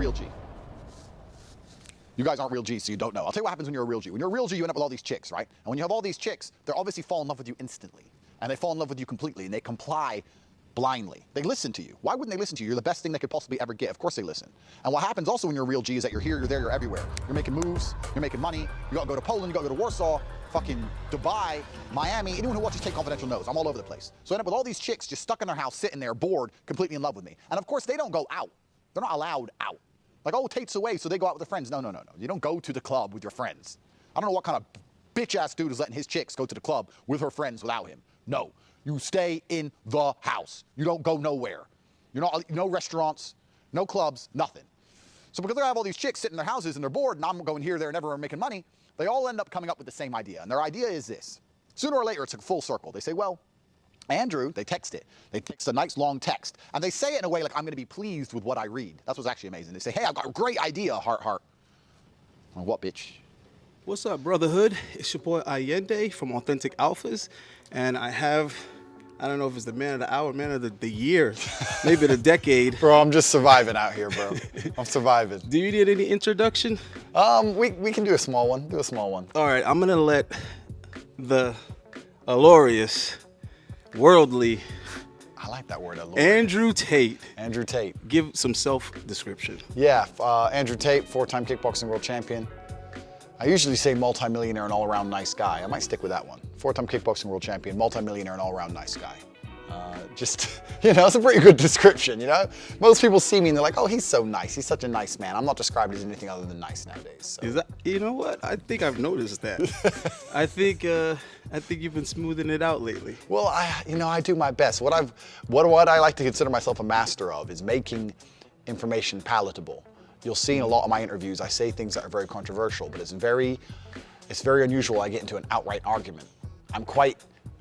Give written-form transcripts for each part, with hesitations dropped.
real G? You guys aren't real G's, so you don't know. I'll tell you what happens when you're a real G. When you're a real G, you end up with all these chicks, right? And when you have all these chicks, they're obviously fall in love with you instantly. And they fall in love with you completely, and they comply blindly. They listen to you. Why wouldn't they listen to you? You're the best thing they could possibly ever get. Of course they listen. And what happens also when you're a real G is that you're here, you're there, you're everywhere. You're making moves, you're making money. You gotta go to Poland, you gotta go to Warsaw, fucking Dubai, Miami. Anyone who watches Take Confidential knows I'm all over the place. So I end up with all these chicks just stuck in their house, sitting there, bored, completely in love with me. And of course they don't go out. They're not allowed out. Like, oh, Tate's away, so they go out with their friends. No. You don't go to the club with your friends. I don't know what kind of bitch-ass dude is letting his chicks go to the club with her friends without him. No. You stay in the house. You don't go nowhere. You're not, no restaurants, no clubs, nothing. So because they have all these chicks sitting in their houses and they're bored, and I'm going here, there, and everywhere making money, they all end up coming up with the same idea. And their idea is this. Sooner or later, it's a full circle. They say, well, Andrew, they text it. They text a nice long text. And they say it in a way like, I'm going to be pleased with what I read. That's what's actually amazing. They say, hey, I've got a great idea, heart, heart. Well, what, bitch? What's up, brotherhood? It's your boy Allende from Authentic Alphas. And I have, I don't know if it's the man of the hour, man of the year, maybe the decade. Bro, I'm just surviving out here, bro. I'm surviving. Do you need any introduction? We can do a small one. Do a small one. All right, I'm going to let the glorious, worldly, I like that word, Andrew Tate. Andrew Tate. Give some self-description. Yeah, Andrew Tate, 4-time kickboxing world champion. I usually say multi-millionaire and all-around nice guy. I might stick with that one. 4-time kickboxing world champion, multi-millionaire and all-around nice guy. Just, it's a pretty good description, Most people see me and they're like, oh, he's so nice. He's such a nice man. I'm not described as anything other than nice nowadays. So. Is that, you know what? I think I've noticed that. I think you've been smoothing it out lately. Well, I do my best. What I like to consider myself a master of is making information palatable. You'll see in a lot of my interviews, I say things that are very controversial, but it's very unusual I get into an outright argument.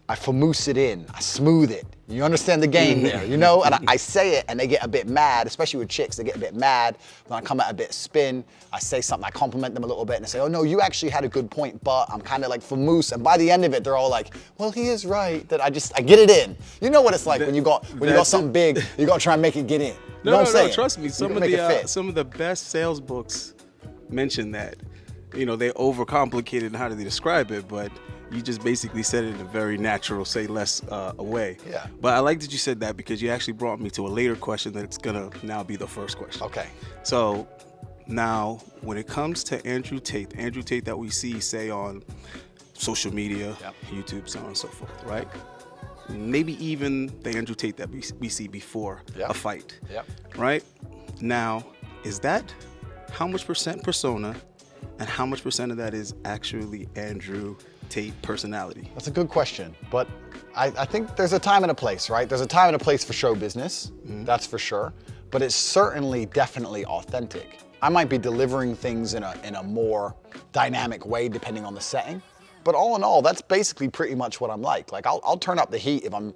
I famoose it in, I smooth it. You understand the game there, And I say it and they get a bit mad, especially with chicks, they get a bit mad. When I come at a bit spin, I say something, I compliment them a little bit and they say, oh no, you actually had a good point, but I'm kind of like famoose. And by the end of it, they're all like, well, he is right, that I get it in. You know what it's like when you got something big, you got to try and make it get in. No, trust me. Some of the best sales books mention that. They overcomplicated in how do they describe it, but you just basically said it in a very natural, say less way. Yeah. But I like that you said that because you actually brought me to a later question that's gonna now be the first question. Okay. So now, when it comes to Andrew Tate that we see, say on social media, YouTube, so on and so forth, right? Maybe even the Andrew Tate that we see before a fight, right? Now, is that how much percent persona and how much percent of that is actually Andrew Tate personality? That's a good question, but I think there's a time and a place, right? There's a time and a place for show business, that's for sure, but it's certainly definitely authentic. I might be delivering things in a more dynamic way depending on the setting. But all in all, that's basically pretty much what I'm like. Like, I'll turn up the heat if I'm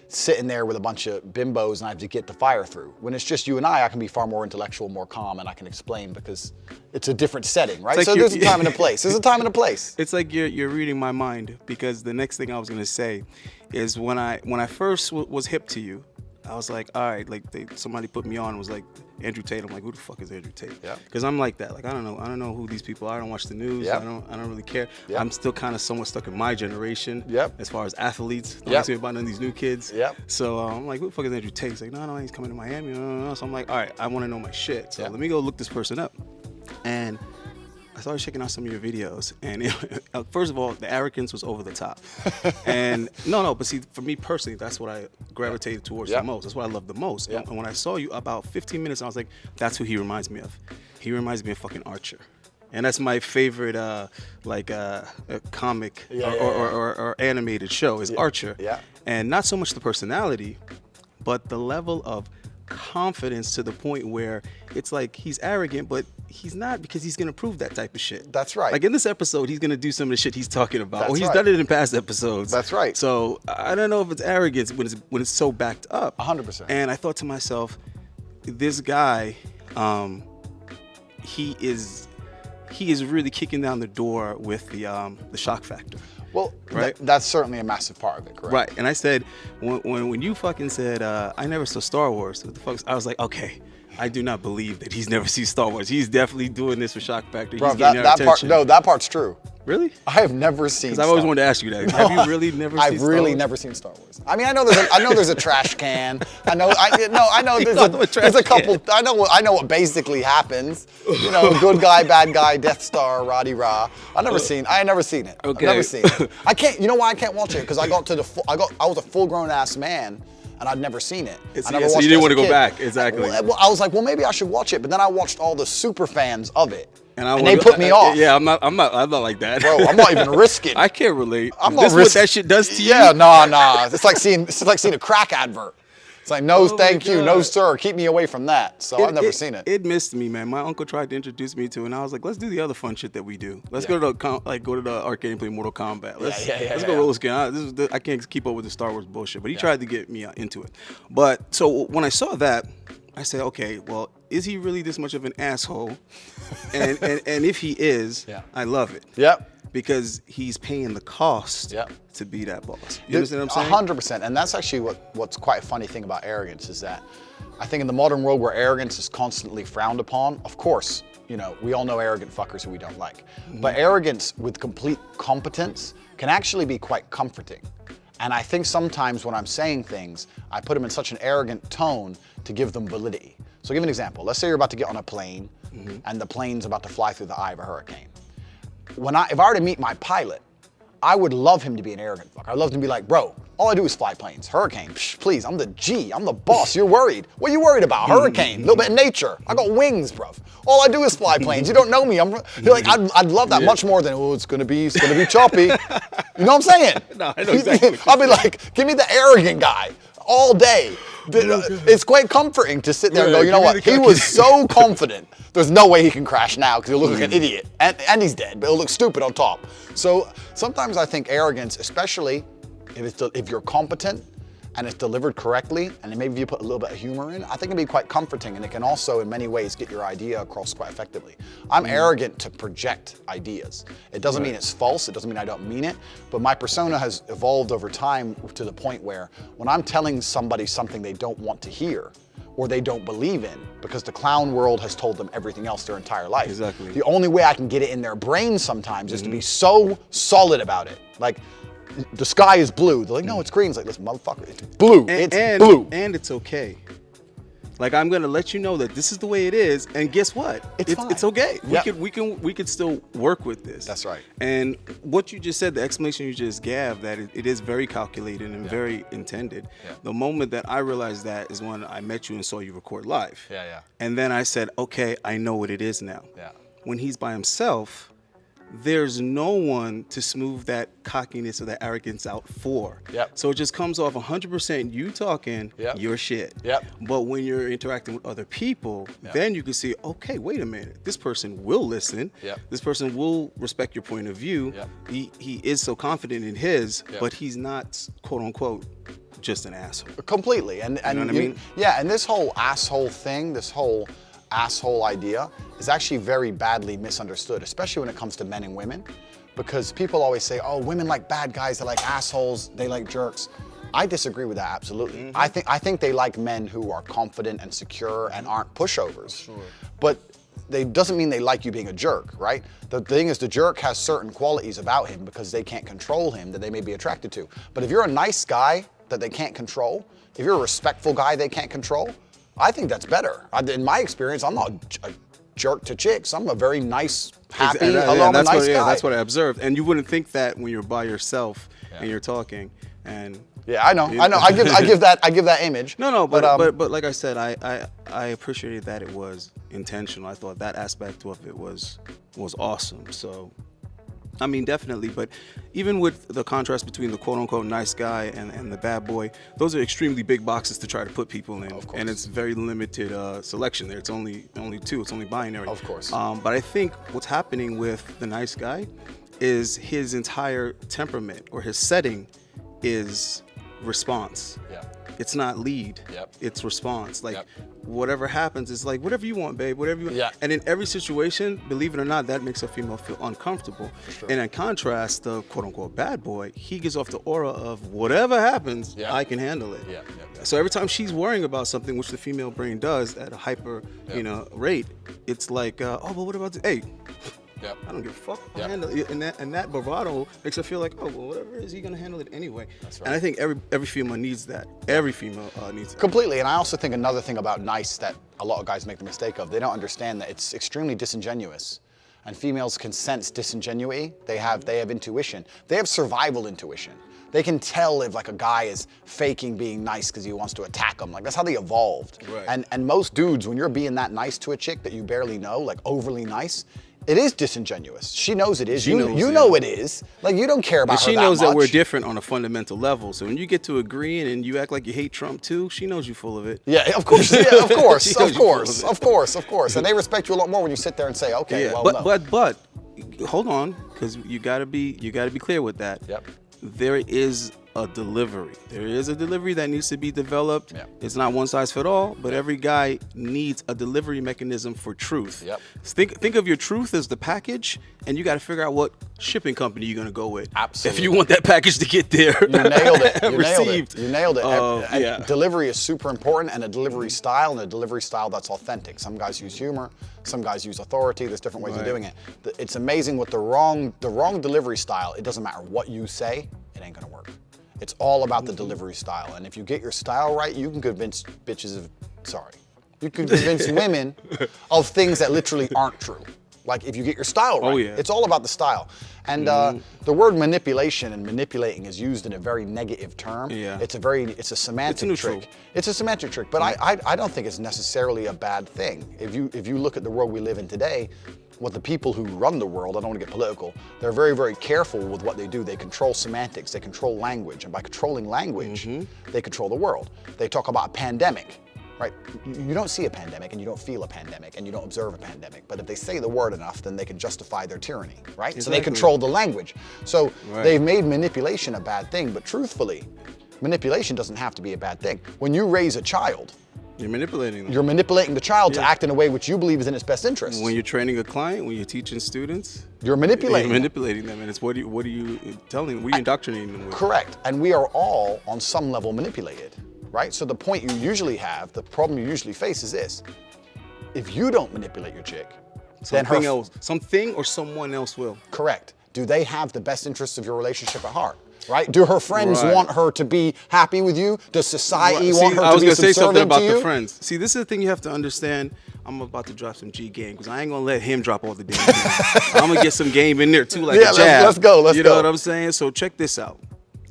sitting there with a bunch of bimbos and I have to get the fire through. When it's just you and I can be far more intellectual, more calm, and I can explain because it's a different setting, right? Like so there's a time and a place. There's a time and a place. It's like you're reading my mind, because the next thing I was going to say is when I first was hip to you, I was like, all right, like somebody put me on and was like, Andrew Tate. I'm like, who the fuck is Andrew Tate? Yeah. Because I'm like that. Like, I don't know who these people are. I don't watch the news. Yep. I don't really care. Yep. I'm still kind of somewhat stuck in my generation. Yep. As far as athletes. Don't Yep. ask me about none of these new kids. Yep. So I'm like, who the fuck is Andrew Tate? He's like, no, he's coming to Miami. No. So I'm like, all right, I want to know my shit. So let me go look this person up. And I started checking out some of your videos, and first of all, the arrogance was over the top. And but see, for me personally, that's what I gravitated towards the most. That's what I love the most. Yeah. And when I saw you about 15 minutes, I was like, that's who he reminds me of. He reminds me of fucking Archer. And that's my favorite comic or animated show is Archer. Yeah. And not so much the personality, but the level of confidence to the point where it's like he's arrogant, but he's not, because he's gonna prove that type of shit. That's right. Like in this episode, he's gonna do some of the shit he's talking about. That's Or he's right. done it in past episodes. That's right. So I don't know if it's arrogance when it's so backed up. 100%. And I thought to myself, this guy, he is really kicking down the door with the shock factor. Well, right? That's certainly a massive part of it, correct? Right. And I said, when you fucking said, I never saw Star Wars, what the fuck? I was like, okay, I do not believe that he's never seen Star Wars. He's definitely doing this for shock factor. Bro, He's getting our that part, attention. no, that part's true. Really? I have never seen. Because I've always wanted to ask you that. Have you really never seen I've Star really Wars? never seen Star Wars. I mean, I know there's a trash can. I know there's a couple. I know what basically happens. You know, good guy, bad guy, Death Star, Roddy Rah. I ain't never seen it. Okay. I've never seen it. I can't. You know why I can't watch it? Because I was a full grown ass man. And I'd never seen it. So you didn't want to go back, exactly. Well, I was like, well, maybe I should watch it. But then I watched all the super fans of it, and they put me off. Yeah, I'm not like that. Bro, I'm not even risking. I can't relate. I'm This not what that shit does to you? Yeah, nah. It's like seeing a crack advert. It's like, no, thank you, no, God. sir. Keep me away from that. So I've never seen it. It missed me, man. My uncle tried to introduce me to it, and I was like, let's do the other fun shit that we do. Let's go to the arcade and play Mortal Kombat. Let's go roller skate. I can't keep up with the Star Wars bullshit, but he tried to get me into it. But so when I saw that, I said, okay, well, is he really this much of an asshole? and if he is, I love it. Yep. Because he's paying the cost to be that boss. You understand what I'm saying? 100%. And that's actually what's quite a funny thing about arrogance is that I think in the modern world where arrogance is constantly frowned upon, of course, you know, we all know arrogant fuckers who we don't like. But arrogance with complete competence can actually be quite comforting. And I think sometimes when I'm saying things, I put them in such an arrogant tone to give them validity. So give an example. Let's say you're about to get on a plane and the plane's about to fly through the eye of a hurricane. If I were to meet my pilot, I would love him to be an arrogant fuck. I'd love him to be like, bro, all I do is fly planes. Hurricane, please, I'm the G, I'm the boss. You're worried. What are you worried about? Hurricane, a little bit of nature. I got wings, bro. All I do is fly planes. You don't know me. You're like, I'd love that much more than, oh, it's gonna be choppy. You know what I'm saying? No, I know exactly. I'll be like, give me the arrogant guy all day. It's quite comforting to sit there and go, you know what? He was so confident. There's no way he can crash now because he'll look like an idiot. And he's dead, but he'll look stupid on top. So sometimes I think arrogance, especially if you're competent and it's delivered correctly, and maybe you put a little bit of humor in, I think it can be quite comforting, and it can also in many ways get your idea across quite effectively. I'm arrogant to project ideas. It doesn't mean it's false, it doesn't mean I don't mean it, but my persona has evolved over time to the point where when I'm telling somebody something they don't want to hear, or they don't believe in, because the clown world has told them everything else their entire life. Exactly. The only way I can get it in their brain sometimes is to be so solid about it. Like, the sky is blue. They're like, no, it's green. It's like, listen, motherfucker, it's blue. It's blue. And it's okay. Like, I'm gonna let you know that this is the way it is, and guess what? It's fine. It's okay. Yep. We could still work with this. That's right. And what you just said, the explanation you just gave, that it is very calculated and very intended. Yeah. The moment that I realized that is when I met you and saw you record live. Yeah. And then I said, okay, I know what it is now. Yeah. When he's by himself, there's no one to smooth that cockiness or that arrogance out for. Yep. So it just comes off 100% you talking your shit. Yep. But when you're interacting with other people, then you can see, okay, wait a minute. This person will listen. Yep. This person will respect your point of view. Yep. He is so confident in his, but he's not, quote unquote, just an asshole. Completely. And you know what I mean? Yeah, and this whole asshole thing, this whole asshole idea is actually very badly misunderstood, especially when it comes to men and women, because people always say, oh, women like bad guys, they like assholes, they like jerks. I disagree with that, absolutely. I think they like men who are confident and secure and aren't pushovers. Sure. But it doesn't mean they like you being a jerk, right? The thing is, the jerk has certain qualities about him because they can't control him that they may be attracted to. But if you're a nice guy that they can't control, if you're a respectful guy they can't control, I think that's better. In my experience, I'm not a jerk to chicks. I'm a very nice, happy, hello, I'm a nice guy. That's what I observed. And you wouldn't think that when you're by yourself and you're talking. And yeah, I know. I give that image. No, but like I said, I appreciated that it was intentional. I thought that aspect of it was awesome. So, I mean, definitely. But even with the contrast between the quote-unquote nice guy and the bad boy, those are extremely big boxes to try to put people in. Of course. And it's very limited selection there. It's only two. It's only binary. Of course. But I think what's happening with the nice guy is his entire temperament or his setting is response. Yeah. it's not lead. Yep. It's response. Like Yep. whatever happens, it's like whatever you want, babe. Whatever you want. Yeah. And in every situation, believe it or not, that makes a female feel uncomfortable. Sure. And in contrast, the quote unquote bad boy, he gives off the aura of whatever happens, Yeah. I can handle it. Yeah, yeah, yeah. So every time she's worrying about something, which the female brain does at a hyper, rate, it's like, oh, but what about hey? Yep. I don't give a fuck. I'll Yep. handle it. And that bravado makes her feel like, oh, well, whatever it is, he's gonna handle it anyway. That's right. And I think every female needs that. Every female needs that. Completely, and I also think another thing about nice that a lot of guys make the mistake of, they don't understand that it's extremely disingenuous. And females can sense disingenuity. They have intuition. They have survival intuition. They can tell if like a guy is faking being nice because he wants to attack them. Like that's how they evolved. Right. And most dudes, when you're being that nice to a chick that you barely know, like overly nice, it is disingenuous. She knows it is. You know it is. Like you don't care about But her she knows that that we're much. different on a fundamental level. So when you get to agreeing and you act like you hate Trump too, she knows you full of it. Yeah, of course. Yeah, of course. She Of knows you full course. of it. Of course. Of course. And they respect you a lot more when you sit there and say, okay, Yeah, well, no. but hold on, because you gotta be clear with that. Yep. There is a delivery. There is a delivery that needs to be developed. Yep. It's not one size fit all, but every guy needs a delivery mechanism for truth. Yep. Think of your truth as the package, and you got to figure out what shipping company you're gonna go with. Absolutely. If you want that package to get there. You nailed it. You nailed received. it. You nailed it. And yeah. Delivery is super important, and a delivery style, and a delivery style that's authentic. Some guys use humor. Some guys use authority. There's different ways of doing it. It's amazing with the wrong delivery style. It doesn't matter what you say, it ain't gonna work. It's all about the delivery style. And if you get your style right, you can convince you can convince women of things that literally aren't true. Like if you get your style right, it's all about the style. And the word manipulation and manipulating is used in a very negative term. Yeah. It's a semantic trick. It's a semantic trick, but I don't think it's necessarily a bad thing. If you look at the world we live in today, what the people who run the world, I don't want to get political, they're very, very careful with what they do. They control semantics, they control language, and by controlling language, they control the world. They talk about a pandemic, right? You don't see a pandemic and you don't feel a pandemic and you don't observe a pandemic, but if they say the word enough, then they can justify their tyranny, right? Exactly. So they control the language. So they've made manipulation a bad thing, but truthfully, manipulation doesn't have to be a bad thing. When you raise a child, You're manipulating them. you're manipulating the child to act in a way which you believe is in its best interest. When you're training a client, when you're teaching students, You're manipulating You're them. manipulating them, and it's what are you telling them? What are you indoctrinating them with? Correct. And we are all on some level manipulated, right? So the point you usually have, the problem you usually face is this. If you don't manipulate your chick, then something or someone else will. Correct. Do they have the best interests of your relationship at heart? Right? Do her friends want her to be happy with you? Does society want her to be subservient to you? I was going to say something about the friends. See, this is the thing you have to understand. I'm about to drop some G game because I ain't going to let him drop all the damn game. I'm going to get some game in there too, like a jab. Let's go. You know what I'm saying? So check this out.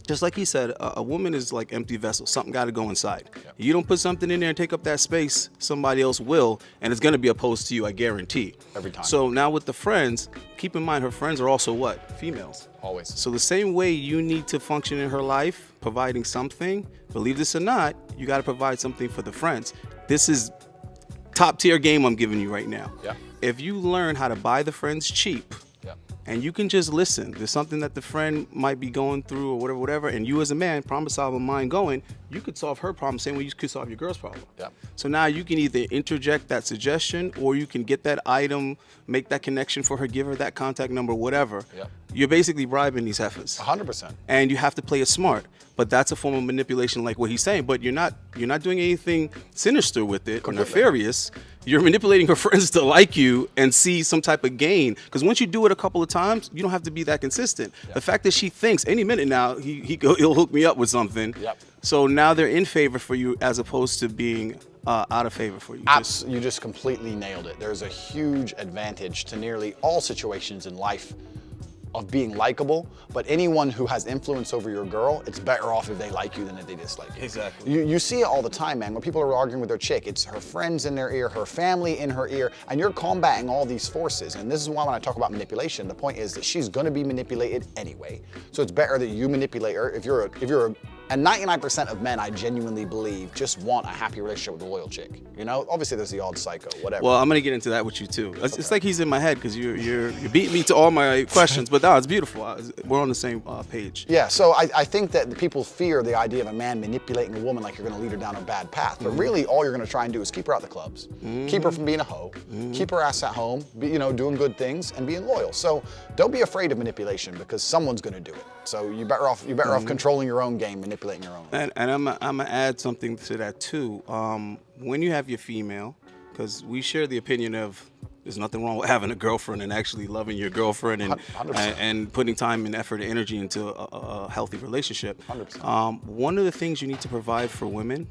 Just like he said, a woman is like empty vessel. Something got to go inside. Yep. You don't put something in there and take up that space, somebody else will, and it's going to be opposed to you, I guarantee. Every time. So now with the friends, keep in mind her friends are also what? Females. Always. So the same way you need to function in her life, providing something, believe this or not, you got to provide something for the friends. This is top tier game I'm giving you right now. Yeah. If you learn how to buy the friends cheap, and you can just listen. There's something that the friend might be going through or whatever, and you as a man, problem solving mind going, you could solve her problem same way you could solve your girl's problem. Yeah. So now you can either interject that suggestion or you can get that item, make that connection for her, give her that contact number, whatever. Yeah. You're basically bribing these heifers. 100%. And you have to play it smart. But that's a form of manipulation like what he's saying. But you're not doing anything sinister with it or nefarious. You're manipulating her friends to like you and see some type of gain. Because once you do it a couple of times, you don't have to be that consistent. Yeah. The fact that she thinks any minute now he'll hook me up with something. Yep. So now they're in favor for you as opposed to being out of favor for you. You just completely nailed it. There's a huge advantage to nearly all situations in life of being likable, but anyone who has influence over your girl, it's better off if they like you than if they dislike you. Exactly. You see it all the time, man. When people are arguing with their chick, it's her friends in their ear, her family in her ear, and you're combating all these forces. And this is why when I talk about manipulation, the point is that she's gonna be manipulated anyway. So it's better that you manipulate her. If you're a And 99% of men, I genuinely believe, just want a happy relationship with a loyal chick. You know, obviously there's the odd psycho, whatever. Well, I'm gonna get into that with you too. It's like he's in my head because you're beating me to all my questions, but no, it's beautiful. We're on the same page. Yeah, so I think that people fear the idea of a man manipulating a woman like you're gonna lead her down a bad path. But really, all you're gonna try and do is keep her out the clubs, keep her from being a hoe, keep her ass at home, doing good things and being loyal. So don't be afraid of manipulation because someone's gonna do it. So you're better off controlling your own game, manipulating your own. And I'm gonna add something to that too. When you have your female, because we share the opinion of there's nothing wrong with having a girlfriend and actually loving your girlfriend and putting time and effort and energy into a healthy relationship. 100%. One of the things you need to provide for women,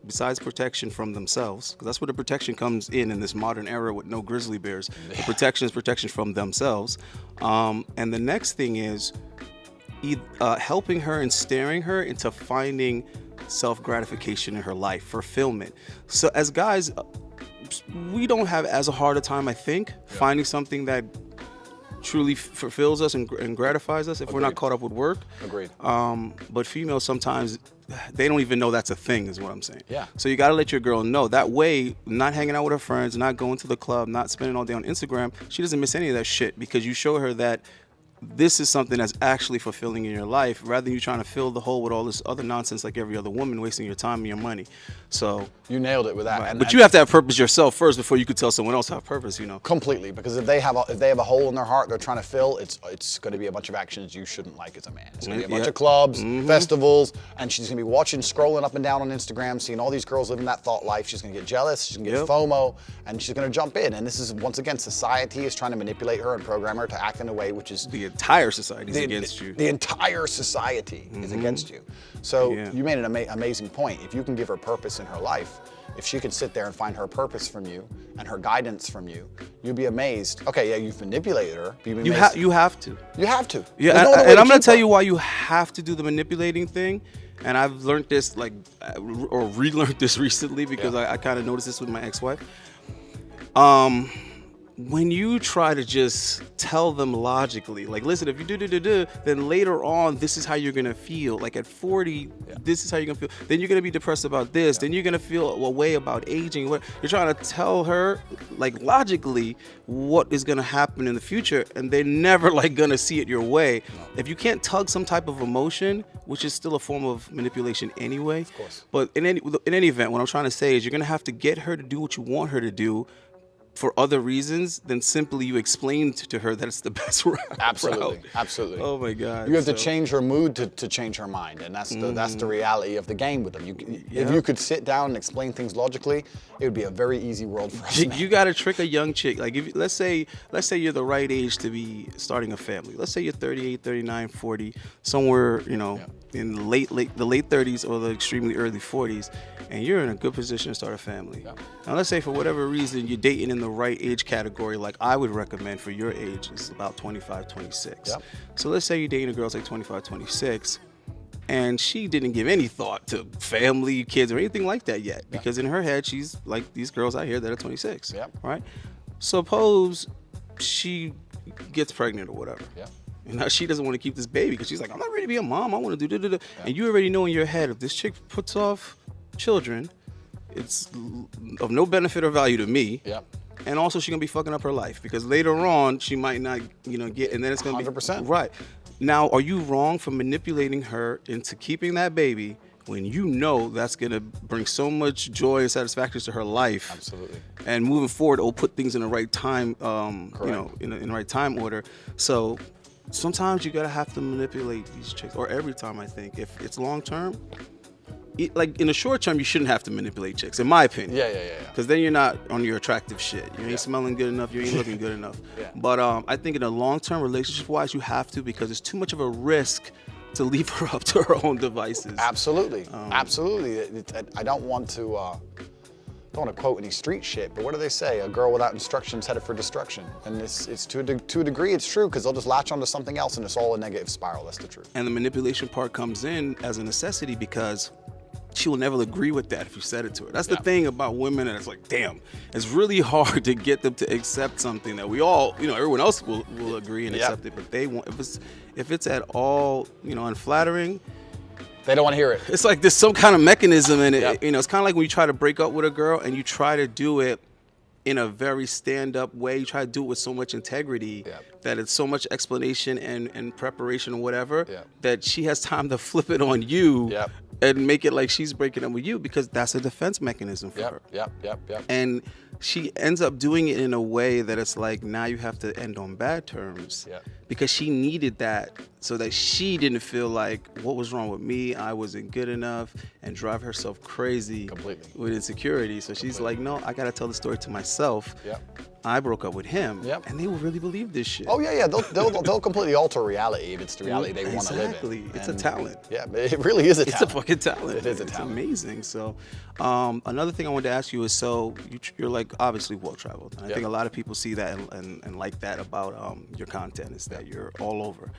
besides protection from themselves, because that's where the protection comes in this modern era with no grizzly bears. The protection is protection from themselves. And the next thing is helping her and steering her into finding self-gratification in her life, fulfillment. So as guys, we don't have as hard a time, I think, finding something that truly fulfills us and gratifies us if we're not caught up with work. Agreed. But females sometimes, they don't even know that's a thing, is what I'm saying. Yeah. So you got to let your girl know. That way, not hanging out with her friends, not going to the club, not spending all day on Instagram, she doesn't miss any of that shit because you show her that this is something that's actually fulfilling in your life rather than you trying to fill the hole with all this other nonsense like every other woman, wasting your time and your money. So you nailed it with that. Right. But you have to have purpose yourself first before you could tell someone else to have purpose, you know. Completely, because if they have a hole in their heart they're trying to fill, it's going to be a bunch of actions you shouldn't like as a man. It's going to be a bunch of clubs, festivals, and she's going to be scrolling up and down on Instagram, seeing all these girls living that thought life. She's going to get jealous, she's going to get FOMO, and she's going to jump in. And this is, once again, society is trying to manipulate her and program her to act in a way which is... The entire society is against you. The entire society is against you. So you made an amazing point. If you can give her purpose in her life, if she could sit there and find her purpose from you and her guidance from you, you'd be amazed. Okay, yeah, you've manipulated her, but you'd be amazed. You have to. You have to. Yeah, and I'm going to tell you why you have to do the manipulating thing. And I've learned this, or relearned this recently because I kind of noticed this with my ex-wife. When you try to just tell them logically, like, listen, if you do, then later on, this is how you're gonna feel. Like at 40, this is how you're gonna feel. Then you're gonna be depressed about this. Then you're gonna feel a way about aging. You're trying to tell her, like, logically, what is gonna happen in the future, and they're never gonna see it your way. If you can't tug some type of emotion, which is still a form of manipulation anyway. Of course. But in any event, what I'm trying to say is you're gonna have to get her to do what you want her to do for other reasons than simply you explained to her that it's the best route. Absolutely, absolutely. Oh my God. You have to change her mood to change her mind, and that's the reality of the game with them. If you could sit down and explain things logically, it would be a very easy world for us. You got to trick a young chick. Like, if let's say you're the right age to be starting a family. Let's say you're 38, 39, 40, somewhere, in the late 30s or the extremely early 40s, and you're in a good position to start a family. Yeah. Now, let's say for whatever reason you're dating in the right age category, like I would recommend for your age is about 25, 26. Yep. So let's say you're dating a girl like 25, 26, and she didn't give any thought to family, kids, or anything like that yet, because in her head she's like these girls out here that are 26. Yep. Right? Suppose she gets pregnant or whatever. Yep. And now she doesn't want to keep this baby because she's like, I'm not ready to be a mom. I want to do da. And you already know in your head, if this chick puts off children, it's of no benefit or value to me. Yep. And also she's gonna be fucking up her life because later on she might not, get, and then it's gonna 100%. be right. Now, are you wrong for manipulating her into keeping that baby when you know that's gonna bring so much joy and satisfaction to her life? Absolutely. And moving forward, it'll put things in the right time, in the right time order. So sometimes you gotta have to manipulate these chicks, or every time, I think. If it's long term, like in the short term, you shouldn't have to manipulate chicks, in my opinion. Yeah. Because then you're not on your attractive shit. You ain't smelling good enough. You ain't looking good enough. But I think in a long term, relationship wise, you have to, because it's too much of a risk to leave her up to her own devices. Absolutely. Absolutely. I don't want to quote any street shit, but what do they say? A girl without instructions headed for destruction. And it's to a degree, it's true, because they'll just latch onto something else and it's all a negative spiral. That's the truth. And the manipulation part comes in as a necessity because she will never agree with that if you said it to her. That's the thing about women, and it's like, damn, it's really hard to get them to accept something that we all, everyone else will agree and accept it, but they won't. If it's at all, unflattering, They don't want to hear it. It's like there's some kind of mechanism in it. Yep. You know, it's kind of like when you try to break up with a girl and you try to do it in a very stand-up way. You try to do it with so much integrity that it's so much explanation and preparation or whatever that she has time to flip it on you and make it like she's breaking up with you, because that's a defense mechanism for her. And she ends up doing it in a way that it's like, now you have to end on bad terms because she needed that so that she didn't feel like, what was wrong with me? I wasn't good enough, and drive herself crazy with insecurity. So she's like, no, I got to tell the story to myself. I broke up with him, and they will really believe this shit. Oh yeah, they'll completely alter reality if it's the reality they want to live in. Exactly, it's a talent. Yeah, it really is a talent. It's a fucking talent. It is a talent. It's amazing. So, another thing I wanted to ask you is, so you're like obviously well traveled. I think a lot of people see that and like that about your content, is that you're all over.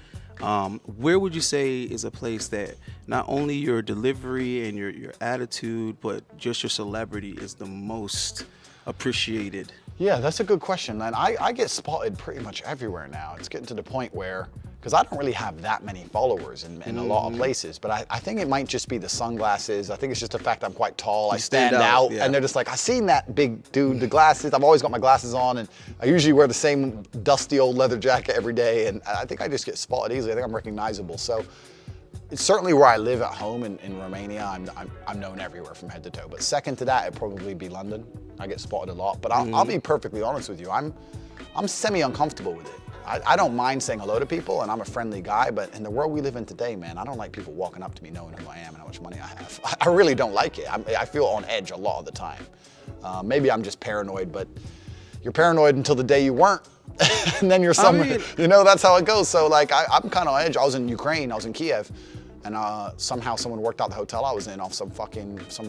Where would you say is a place that not only your delivery and your attitude, but just your celebrity is the most appreciated? Yeah, that's a good question, man. I get spotted pretty much everywhere now. It's getting to the point where, because I don't really have that many followers in a lot of places, but I think it might just be the sunglasses. I think it's just the fact I'm quite tall. I stand out, and they're just like, I seen that big dude, the glasses. I've always got my glasses on, and I usually wear the same dusty old leather jacket every day, and I think I just get spotted easily. I think I'm recognizable. So it's certainly where I live at home in Romania. I'm known everywhere from head to toe. But second to that, it'd probably be London. I get spotted a lot. But I'll be perfectly honest with you. I'm semi-uncomfortable with it. I don't mind saying hello to people, and I'm a friendly guy. But in the world we live in today, man, I don't like people walking up to me knowing who I am and how much money I have. I really don't like it. I feel on edge a lot of the time. Maybe I'm just paranoid, but you're paranoid until the day you weren't. And then you're somewhere, you know, that's how it goes. So like, I'm kind of on edge. I was in Ukraine, I was in Kiev, and somehow someone worked out the hotel I was in off some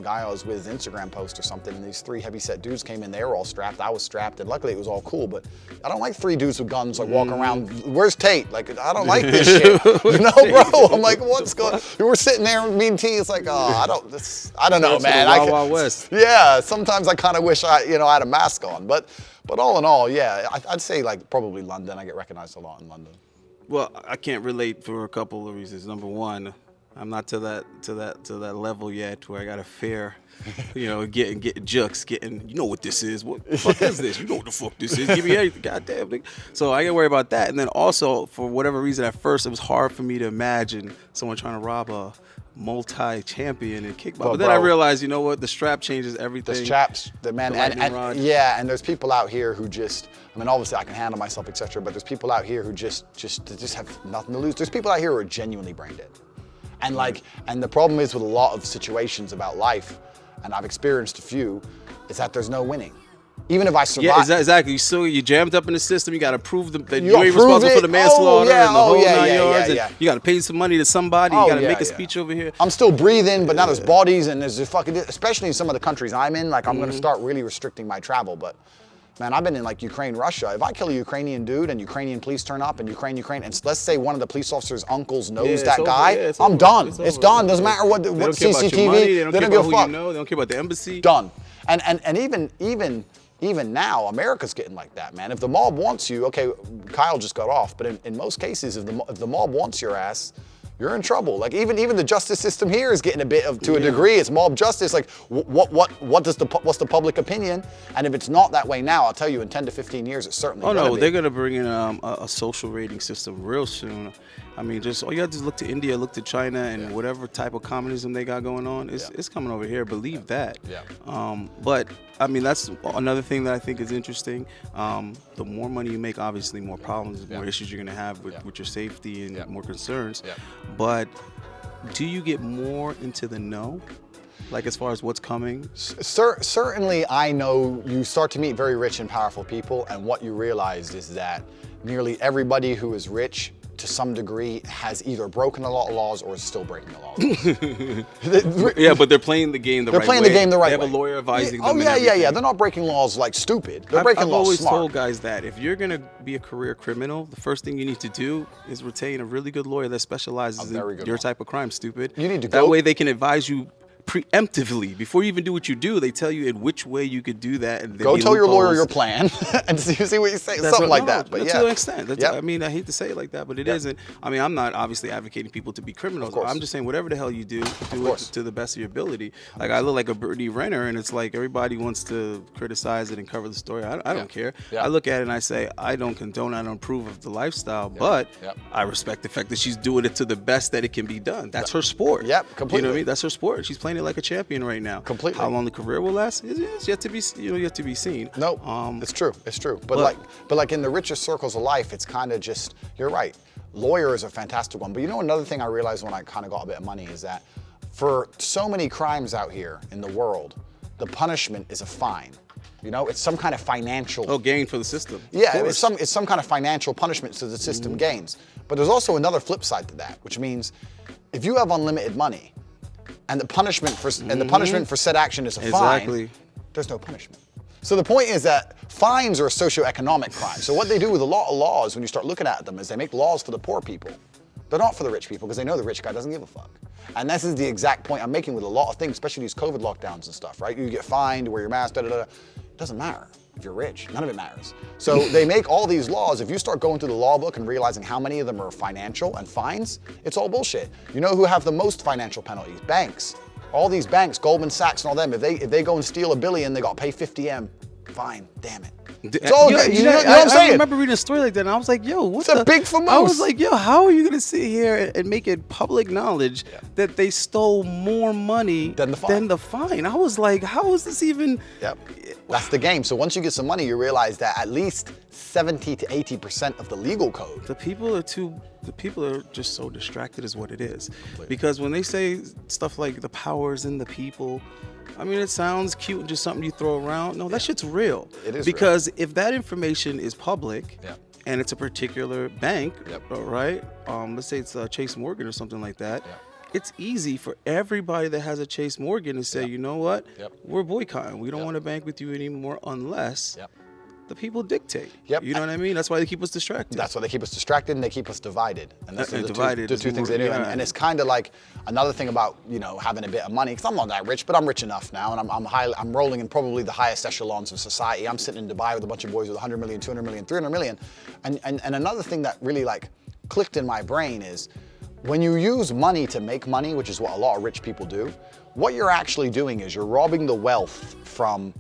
guy I was with Instagram post or something, and these 3 heavyset dudes came in, they were all strapped, I was strapped, and luckily it was all cool, but I don't like 3 dudes with guns like walking around, where's Tate? Like, I don't like this shit, you know, bro? I'm like, what's going, we're sitting there with me and T, it's like, oh, I don't know, man. Wild West. Yeah, sometimes I kind of wish I had a mask on, but all in all, yeah, I'd say like probably London. I get recognized a lot in London. Well, I can't relate for a couple of reasons. Number one, I'm not to that level yet where I got to fear, you know, getting jukes, you know what this is? What the fuck is this? You know what the fuck this is? Give me everything, goddamn thing. So I get worried about that. And then also, for whatever reason, at first it was hard for me to imagine someone trying to rob a multi-champion in kickboxing. But then I realized, you know what? The strap changes everything. The straps, and there's people out here who just, I mean, obviously I can handle myself, etc. But there's people out here who just have nothing to lose. There's people out here who are genuinely brain dead. And like, and the problem is with a lot of situations about life, and I've experienced a few, is that there's no winning. Even if I survive. Yeah, exactly. You jammed up in the system. You got to prove that you ain't responsible for the manslaughter and the whole 9 yards. And you got to pay some money to somebody. You got to make a speech over here. I'm still breathing, but now there's bodies and there's especially in some of the countries I'm in. Like I'm going to start really restricting my travel. But man, I've been in like Ukraine, Russia. If I kill a Ukrainian dude and Ukrainian police turn up and Ukraine, and let's say one of the police officers' uncles knows that guy, I'm done. It's done. Doesn't matter what CCTV. They don't give a fuck. They don't care about the embassy. Done. And even now, America's getting like that, man. If the mob wants you, okay, Kyle just got off, but in most cases, if the mob wants your ass, you're in trouble. Like even the justice system here is getting a bit of, to a degree, it's mob justice. Like what's the public opinion? And if it's not that way now, I'll tell you, in 10 to 15 years, it's certainly. Oh no, they're gonna bring in a social rating system real soon. I mean, just all you have to look to India, look to China, and whatever type of communism they got going on, it's coming over here. Believe that. Yeah. But I mean, that's another thing that I think is interesting. The more money you make, obviously, more problems, more issues you're gonna have with your safety and more concerns. Yeah. But do you get more into the know? Like as far as what's coming? Certainly, I know you start to meet very rich and powerful people, and what you realize is that nearly everybody who is rich to some degree has either broken a lot of laws or is still breaking the laws. Yeah, but they're playing the game the right way. They're playing the game the right way. They have a lawyer advising them. Oh yeah. They're not breaking laws like stupid. They're breaking laws I've always smart. told guys that if you're gonna be a career criminal, the first thing you need to do is retain a really good lawyer that specializes in your type of crime. Stupid. You need to that way they can advise you preemptively, before you even do what you do, they tell you in which way you could do that. And Go tell your lawyer your plan and see what you say. Something like that. But to an extent. I mean, I hate to say it like that, but it isn't. I mean, I'm not obviously advocating people to be criminals. I'm just saying whatever the hell you do it to the best of your ability. Like, I look like a Brittany Renner, and it's like everybody wants to criticize it and cover the story. I don't care. I look at it and I say, I don't condone, I don't approve of the lifestyle, but I respect the fact that she's doing it to the best that it can be done. That's her sport. Yep, completely. You know what I mean? That's her sport. She's playing it like a champion right now. Completely. How long the career will last is yet to be, yet to be seen. No, it's true. It's true. But like in the richest circles of life, it's kind of just, you're right. Lawyer is a fantastic one. But you know, another thing I realized when I kind of got a bit of money is that for so many crimes out here in the world, the punishment is a fine. You know, it's some kind of financial gain for the system. Yeah, it's some kind of financial punishment so the system gains. But there's also another flip side to that, which means if you have unlimited money and the punishment for said action is a fine, there's no punishment. So the point is that fines are a socioeconomic crime. So what they do with a lot of laws, when you start looking at them, is they make laws for the poor people. They're not for the rich people because they know the rich guy doesn't give a fuck. And this is the exact point I'm making with a lot of things, especially these COVID lockdowns and stuff, right? You get fined, wear your mask, It doesn't matter if you're rich. None of it matters. So they make all these laws. If you start going through the law book and realizing how many of them are financial and fines, it's all bullshit. You know who have the most financial penalties? Banks. All these banks, Goldman Sachs and all them, if they go and steal $1 billion, they got to pay 50 M. Fine, damn it. It's all good. You know what I'm saying? I remember reading a story like that, and I was like, yo, what's a big for most. I was like, yo, how are you going to sit here and make it public knowledge that they stole more money than the fine? I was like, how is this even? Yep. That's the game. So once you get some money, you realize that at least 70 to 80% of the legal code. The people are just so distracted is what it is. Completely. Because when they say stuff like the power is in the people, I mean, it sounds cute and just something you throw around. No, that shit's real. It is because if that information is public and it's a particular bank, right? Let's say it's Chase Morgan or something like that. It's easy for everybody that has a Chase Morgan to say, you know what? We're boycotting. We don't want to bank with you anymore unless the people dictate. You know what I mean? That's why they keep us distracted. That's why they keep us distracted and they keep us divided. And those are the two things they do. And it's kind of like another thing about, you know, having a bit of money, because I'm not that rich, but I'm rich enough now, and I'm rolling in probably the highest echelons of society. I'm sitting in Dubai with a bunch of boys with 100 million, 200 million, 300 million. And another thing that really like clicked in my brain is when you use money to make money, which is what a lot of rich people do, what you're actually doing is you're robbing the wealth from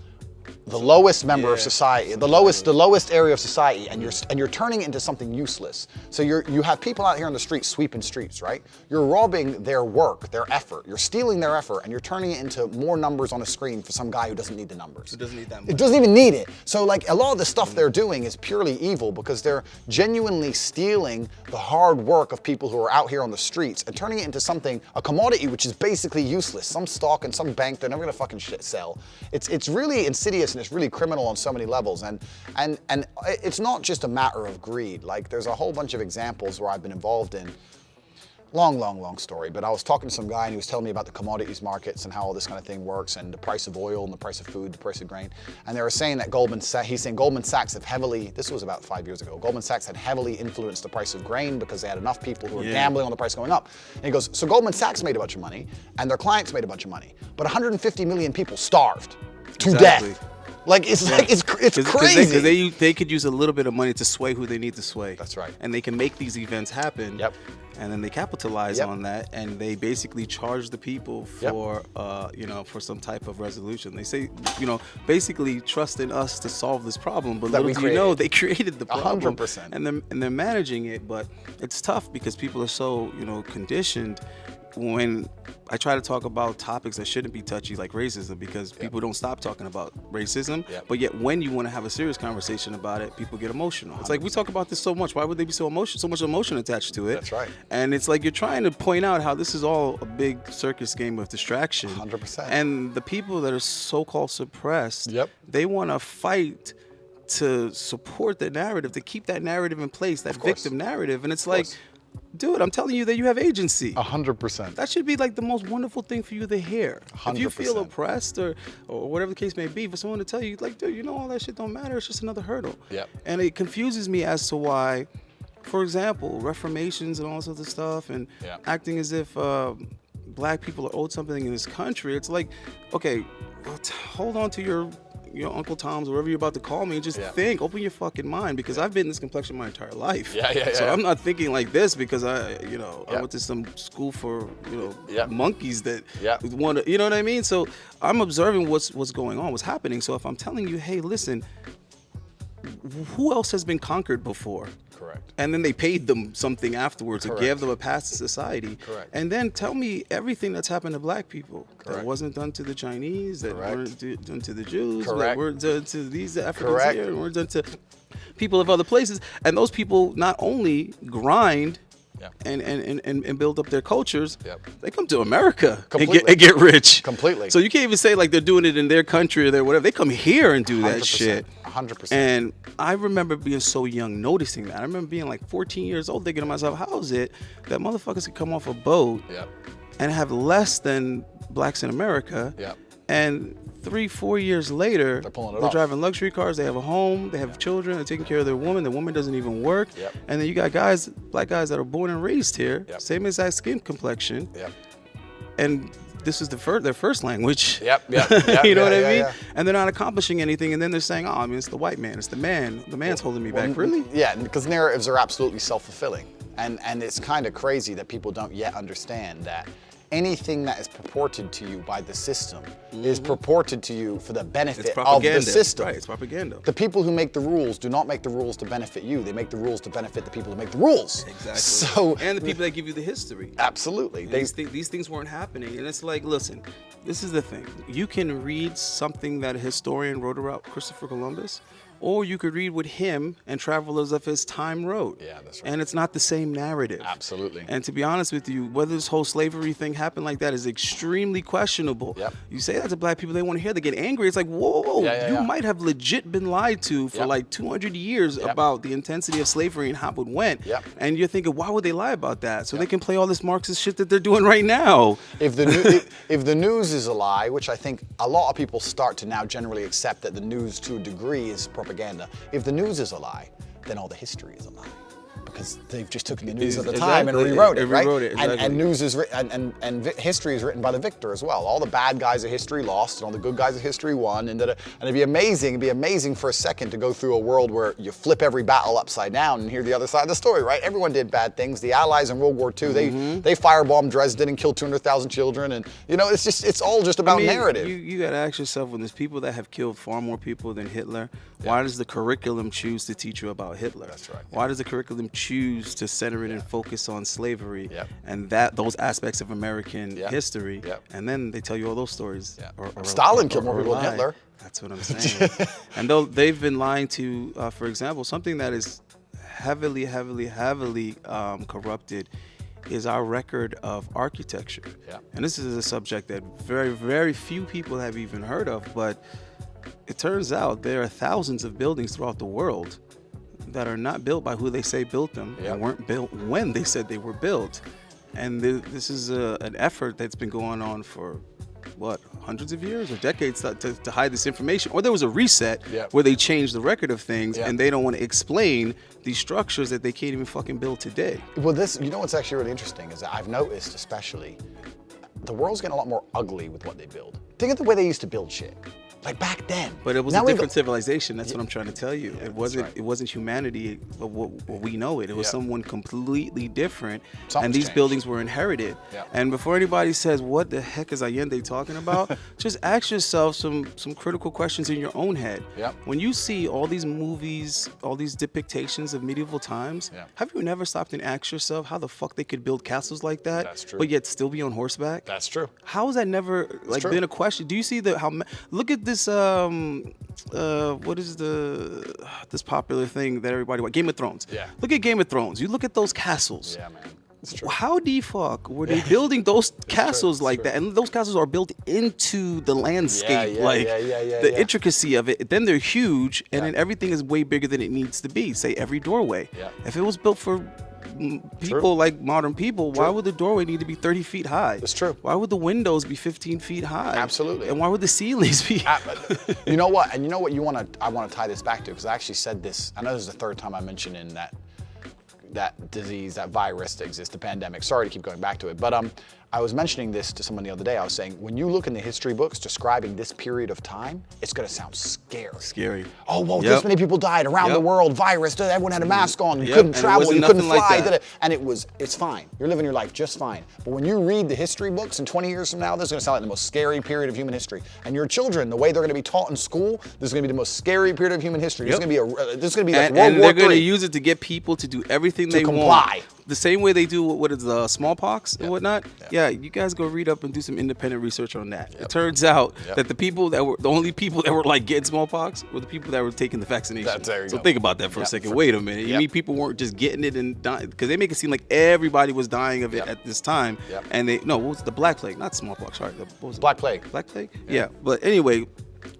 the lowest member of society, the lowest area of society, and you're turning it into something useless. So you have people out here on the street sweeping streets, right? You're robbing their work, their effort. You're stealing their effort, and you're turning it into more numbers on a screen for some guy who doesn't need the numbers. It doesn't need that much. It doesn't even need it. So like a lot of the stuff they're doing is purely evil because they're genuinely stealing the hard work of people who are out here on the streets and turning it into something, a commodity which is basically useless. Some stock and some bank they're never gonna fucking sell. It's really insidious and it's really criminal on so many levels, and it's not just a matter of greed. Like there's a whole bunch of examples where I've been involved in. Long story, but I was talking to some guy and he was telling me about the commodities markets and how all this kind of thing works and the price of oil and the price of food, the price of grain. And they were saying that Goldman Sachs have heavily, this was about 5 years ago, Goldman Sachs had heavily influenced the price of grain because they had enough people who were gambling on the price going up. And he goes, so Goldman Sachs made a bunch of money and their clients made a bunch of money, but 150 million people starved to death. Like it's crazy. Because they could use a little bit of money to sway who they need to sway. That's right. And they can make these events happen. And then they capitalize on that, and they basically charge the people for for some type of resolution. They say, basically trust in us to solve this problem, but little do you know they created the problem. 100%. And they're managing it, but it's tough because people are so conditioned. When I try to talk about topics that shouldn't be touchy, like racism, because people don't stop talking about racism, but yet when you want to have a serious conversation about it, people get emotional. It's like, we talk about this so much, why would they be so much emotion attached to it? That's right. And it's like you're trying to point out how this is all a big circus game of distraction. 100%. And the people that are so-called suppressed, they want to fight to support the narrative, to keep that narrative in place, that victim narrative. And it's like, dude, I'm telling you that you have agency. 100%. That should be like the most wonderful thing for you to hear. 100%. If you feel oppressed or whatever the case may be, for someone to tell you, like, dude, all that shit don't matter. It's just another hurdle. And it confuses me as to why, for example, reformations and all this other stuff and acting as if black people are owed something in this country, it's like, okay, hold on to your Uncle Tom's, whatever you're about to call me, and just think, open your fucking mind, because I've been this complexion my entire life. So I'm not thinking like this because I went to some school for, monkeys that want to, you know what I mean? So I'm observing what's going on, what's happening. So if I'm telling you, hey, listen, who else has been conquered before? Correct. And then they paid them something afterwards to give them a pass to society. Correct. And then tell me everything that's happened to black people that wasn't done to the Chinese, that weren't done to the Jews, that weren't done to these Africans here, weren't done to people of other places. And those people not only grind and build up their cultures, they come to America and get rich. Completely. So you can't even say like they're doing it in their country or their whatever. They come here and do that 100%, shit. 100%. And I remember being so young, noticing that. I remember being like 14 years old, thinking to myself, how is it that motherfuckers can come off a boat and have less than blacks in America? And 3-4 years later, they're driving luxury cars, they have a home, they have children, they're taking care of their woman, the woman doesn't even work. And then you got black guys that are born and raised here, same exact skin complexion. And this is their first language. You know what I mean? And they're not accomplishing anything, and then they're saying, oh, I mean, it's the white man, it's the man. The man's holding me back. Really? Yeah, because narratives are absolutely self-fulfilling. And it's kind of crazy that people don't yet understand that anything that is purported to you by the system is purported to you for the benefit of the system. Right, it's propaganda. The people who make the rules do not make the rules to benefit you. They make the rules to benefit the people who make the rules. Exactly. So, and the people that give you the history. Absolutely. These things weren't happening. And it's like, listen, this is the thing. You can read something that a historian wrote about Christopher Columbus, or you could read what him and travelers of his time wrote. Yeah, that's right. And it's not the same narrative. Absolutely. And to be honest with you, whether this whole slavery thing happened like that is extremely questionable. You say that to black people, they want to hear, they get angry. It's like, whoa, you might have legit been lied to for like 200 years about the intensity of slavery and how it went. And you're thinking, why would they lie about that? So they can play all this Marxist shit that they're doing right now. If the news is a lie, which I think a lot of people start to now generally accept that the news to a degree is propaganda. If the news is a lie, then all the history is a lie, because they've just taken the news at the time and rewrote it, right? And news is and history is written by the victor as well. All the bad guys of history lost, and all the good guys of history won. And it'd be amazing for a second to go through a world where you flip every battle upside down and hear the other side of the story, right? Everyone did bad things. The Allies in World War II, they firebombed Dresden and killed 200,000 children, and it's all just about narrative. You got to ask yourself, when there's people that have killed far more people than Hitler, why does the curriculum choose to teach you about Hitler? That's right. Why does the curriculum choose to center it and focus on slavery and those aspects of American history? And then they tell you all those stories. Stalin killed more people than Hitler. That's what I'm saying. And though they've been lying to, for example, something that is heavily corrupted is our record of architecture. And this is a subject that very, very few people have even heard of, but it turns out there are thousands of buildings throughout the world that are not built by who they say built them and weren't built when they said they were built. And this is an effort that's been going on for, hundreds of years or decades to hide this information. Or there was a reset where they changed the record of things and they don't want to explain these structures that they can't even fucking build today. Well, what's actually really interesting is that I've noticed, especially, the world's getting a lot more ugly with what they build. Think of the way they used to build shit. Like back then. But it was a different civilization. That's what I'm trying to tell you. It wasn't humanity of what we know it. It was someone completely different. And these buildings were inherited. And before anybody says, what the heck is Allende talking about? Just ask yourself some critical questions in your own head. When you see all these movies, all these depictions of medieval times, have you never stopped and asked yourself how the fuck they could build castles like that, That's true. but yet still be on horseback? That's true. How has that never been a question? Do you see look at this what is this popular thing that everybody watches? Game of Thrones. Look at Game of Thrones. You look at those castles. Yeah, man. It's true. How the fuck were they building those castles like that? And those castles are built into the landscape, the intricacy of it. Then they're huge, and then everything is way bigger than it needs to be. Say every doorway. If it was built for people like modern people, why would the doorway need to be 30 feet high? It's true. Why would the windows be 15 feet high? Absolutely. And why would the ceilings be? You know what? And you know what I want to tie this back to, because I actually said this. I know this is the third time I mentioned in that disease, that virus that exists, the pandemic. Sorry to keep going back to it, but I was mentioning this to someone the other day. I was saying, when you look in the history books describing this period of time, it's going to sound scary. Scary. Oh, well, this many people died around the world, virus, everyone had a mask on, you couldn't And travel, you couldn't like fly, that. and it's fine. You're living your life just fine. But when you read the history books, and 20 years from now, this is going to sound like the most scary period of human history. And your children, the way they're going to be taught in school, this is going to be the most scary period of human history. This is going to be like World War And they're going to III. use it to get people to do everything they comply. want. The same way they do what is the smallpox and whatnot. Yeah, you guys go read up and do some independent research on that. It turns out that the only people that were like getting smallpox were the people that were taking the vaccination. So think about that for a second. Wait a minute. You mean people weren't just getting it and dying? Because they make it seem like everybody was dying of it at this time. And what was the Black Plague? Not smallpox. Sorry, what was it? Black Plague. Black Plague? Yeah. But anyway,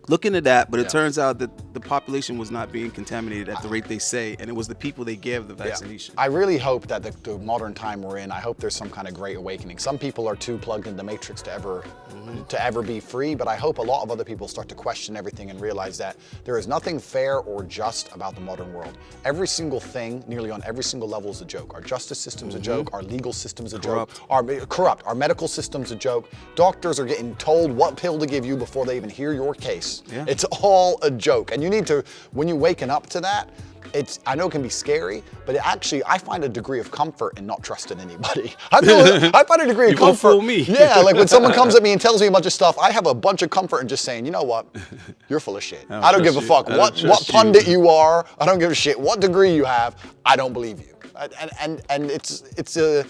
look into that, but it turns out that the population was not being contaminated at the rate they say, and it was the people they gave the vaccination. I really hope that the modern time we're in, I hope there's some kind of great awakening. Some people are too plugged into the matrix to ever be free, but I hope a lot of other people start to question everything and realize that there is nothing fair or just about the modern world. Every single thing, nearly on every single level, is a joke. Our justice system's a joke, our legal system's a joke, our medical system's a joke. Doctors are getting told what pill to give you before they even hear your case. It's all a joke. And you need to, when you're waking up to that, I know it can be scary, but I find a degree of comfort in not trusting anybody. I find a degree of comfort. Fool me. Yeah, like when someone comes at me and tells me a bunch of stuff, I have a bunch of comfort in just saying, you know what, you're full of shit. I don't give a fuck what pundit you are. I don't give a shit what degree you have. I don't believe you. And it's a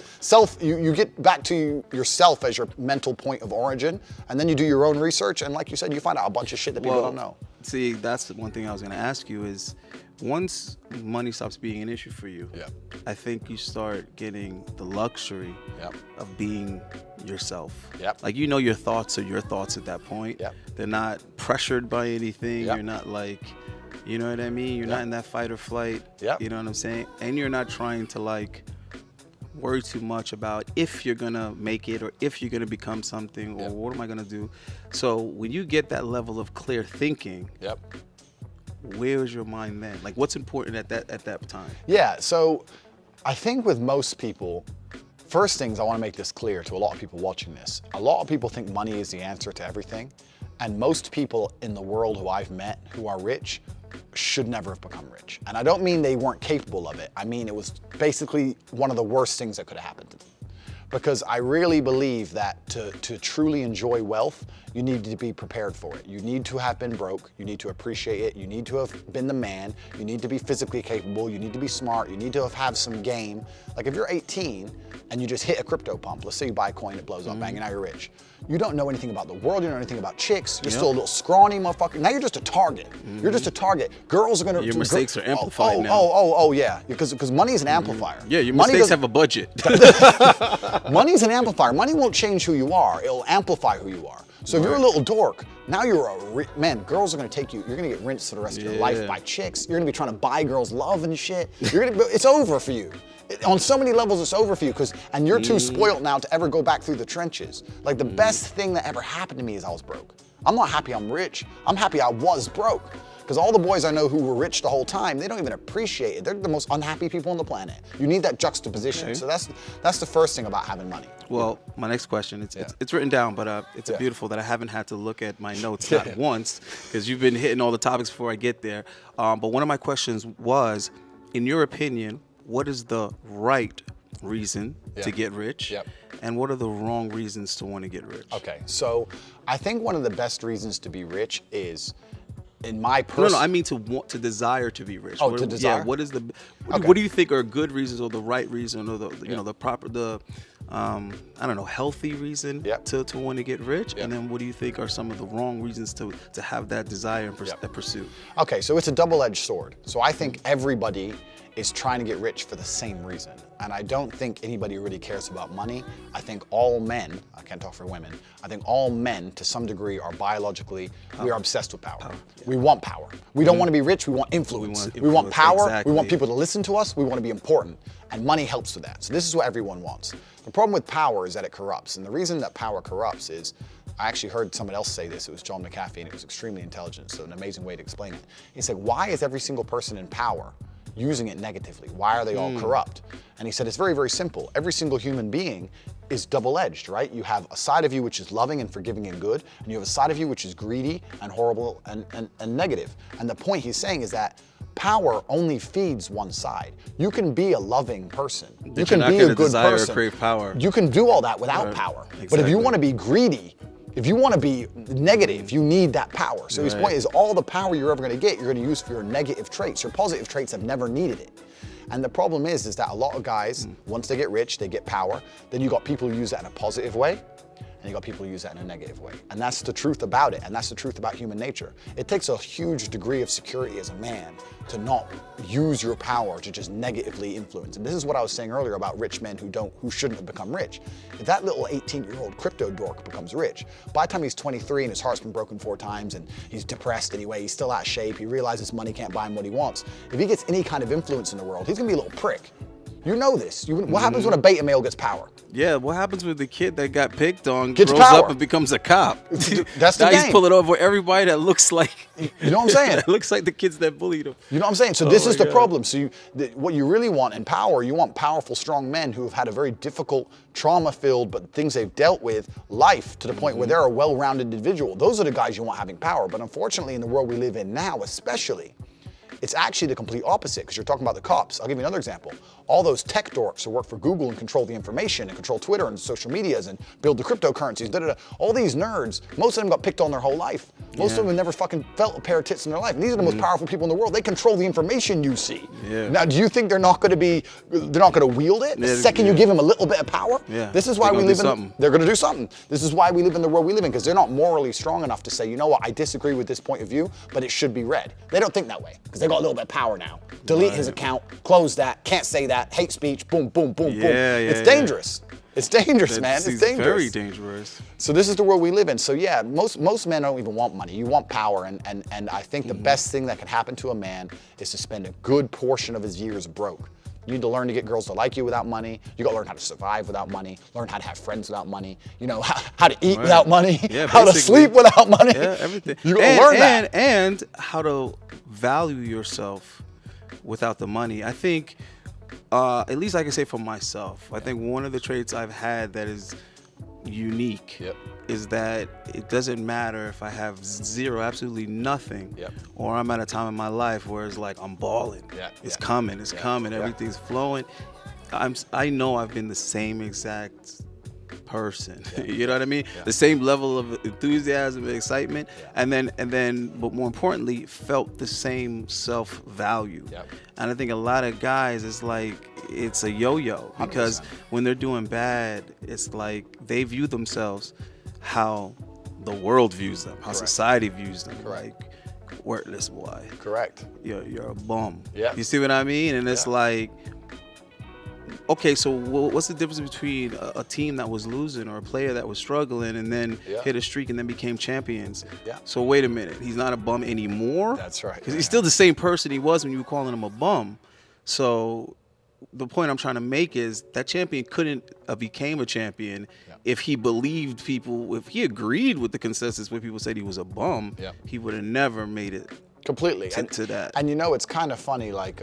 you get back to yourself as your mental point of origin, and then you do your own research, and like you said, you find out a bunch of shit that people don't know. See, that's the one thing I was going to ask you is, once money stops being an issue for you, I think you start getting the luxury of being yourself. Like, your thoughts are your thoughts at that point. They're not pressured by anything. You're not like, you know what I mean? You're not in that fight or flight. You know what I'm saying? And you're not trying to like worry too much about if you're gonna make it or if you're gonna become something or what am I gonna do. So when you get that level of clear thinking, where's your mind then? Like, what's important at that time? Yeah, so I think with most people, first things I want to make this clear to a lot of people watching this. A lot of people think money is the answer to everything, and most people in the world who I've met who are rich should never have become rich. And I don't mean they weren't capable of it. I mean it was basically one of the worst things that could have happened to them. Because I really believe that to truly enjoy wealth, you need to be prepared for it. You need to have been broke. You need to appreciate it. You need to have been the man. You need to be physically capable. You need to be smart. You need to have some game. Like if you're 18 and you just hit a crypto pump, let's say you buy a coin, it blows up, bang, and now you're rich. You don't know anything about the world. You don't know anything about chicks. You're still a little scrawny motherfucker. Now you're just a target. You're just a target. Girls are gonna. Your mistakes are amplified now. Oh, yeah. Because money is an amplifier. Yeah, your mistakes have a budget. Money's an amplifier. Money won't change who you are. It'll amplify who you are. So if you're a little dork, now you're man, girls are gonna take you, you're gonna get rinsed for the rest of your life by chicks. You're gonna be trying to buy girls love and shit. It's over for you. On so many levels, it's over for you, and you're too spoiled now to ever go back through the trenches. Like the best thing that ever happened to me is I was broke. I'm not happy I'm rich. I'm happy I was broke. Because all the boys I know who were rich the whole time, they don't even appreciate it. They're the most unhappy people on the planet. You need that juxtaposition. So that's the first thing about having money. Well, my next question, it's written down, but it's beautiful that I haven't had to look at my notes not once, because you've been hitting all the topics before I get there. But one of my questions was, in your opinion, what is the right reason to get rich? And what are the wrong reasons to want to get rich? Okay, so I think one of the best reasons to be rich is, in my personal... No, I mean to desire to be rich. Oh, to desire? Yeah, what is what do you think are good reasons or the right reason or the the proper, I don't know, healthy reason to want to get rich? And then what do you think are some of the wrong reasons to have that desire and that pursuit? Okay, so it's a double-edged sword. So I think everybody is trying to get rich for the same reason. And I don't think anybody really cares about money. I think all men, I can't talk for women, I think all men to some degree are biologically, we are obsessed with power. We want power. We don't want to be rich, we want influence. We want power, we want people to listen to us, we want to be important. And money helps with that. So this is what everyone wants. The problem with power is that it corrupts. And the reason that power corrupts is, I actually heard someone else say this, it was John McAfee, and it was extremely intelligent, so an amazing way to explain it. He said, why is every single person in power using it negatively? Why are they all corrupt? And he said, it's very, very simple. Every single human being is double-edged, right? You have a side of you which is loving and forgiving and good, and you have a side of you which is greedy and horrible and negative. And the point he's saying is that power only feeds one side. You can be a loving person. You can be a good person. Crave power. You can do all that without power. Exactly. But if you want to be greedy, if you want to be negative, you need that power. So his point is all the power you're ever going to get, you're going to use for your negative traits. Your positive traits have never needed it. And the problem is that a lot of guys, once they get rich, they get power. Then you got people who use that in a positive way, and you got people who use that in a negative way. And that's the truth about it, and that's the truth about human nature. It takes a huge degree of security as a man to not use your power to just negatively influence. And this is what I was saying earlier about rich men who shouldn't have become rich. If that little 18-year-old crypto dork becomes rich, by the time he's 23 and his heart's been broken 4 times and he's depressed anyway, he's still out of shape, he realizes money can't buy him what he wants. If he gets any kind of influence in the world, he's gonna be a little prick. You know this. What happens when a beta male gets power? Yeah, what happens with the kid that got picked on, Gets grows power. up and becomes a cop? That's the now game. he's pulling over everybody that looks like, You know what I'm saying? that looks like the kids that bullied him. You know what I'm saying? So this is the God. problem. So what you really want in power, you want powerful, strong men who have had a very difficult, trauma-filled, but things they've dealt with, life to the point where they're a well-rounded individual. Those are the guys you want having power. But unfortunately, in the world we live in now, especially, it's actually the complete opposite, because you're talking about the cops. I'll give you another example. All those tech dorks who work for Google and control the information and control Twitter and social medias and build the cryptocurrencies, all these nerds, most of them got picked on their whole life. Most of them have never fucking felt a pair of tits in their life. And these are the most powerful people in the world. They control the information you see. Yeah. Now, do you think they're not going to wield it? The second you give them a little bit of power? Yeah. This is why we live something. they're going to do something. This is why we live in the world we live in, because they're not morally strong enough to say, you know what, I disagree with this point of view, but it should be read. They don't think that way, because they got a little bit of power now. Delete his account, close that, can't say that, hate speech, boom, boom, boom, boom. It's dangerous. It's dangerous, man. It's dangerous. Very dangerous. So this is the world we live in. So yeah, most men don't even want money. You want power, and I think the best thing that can happen to a man is to spend a good portion of his years broke. You need to learn to get girls to like you without money. You got to learn how to survive without money. Learn how to have friends without money. You know how to eat without money. Yeah, how to sleep without money. Yeah, everything. You got to learn that. And how to value yourself without the money. I think. At least I can say for myself, I think one of the traits I've had that is unique is that it doesn't matter if I have zero, absolutely nothing, or I'm at a time in my life where it's like I'm balling. It's coming, everything's flowing. I know I've been the same exact person. You know what I mean? The same level of enthusiasm and excitement, and then, but more importantly, felt the same self-value. And I think a lot of guys, it's like it's a yo-yo, because 100%. When they're doing bad, it's like they view themselves how the world views them, how society views them. Like, worthless boy. You're a bum. You see what I mean? And it's like, okay, so what's the difference between a team that was losing or a player that was struggling and then hit a streak and then became champions? So wait a minute, he's not a bum anymore? That's right. Because he's still the same person he was when you were calling him a bum. So the point I'm trying to make is that champion couldn't have became a champion if he believed people, if he agreed with the consensus where people said he was a bum, he would have never made it. Completely. To that. And you know, it's kind of funny, like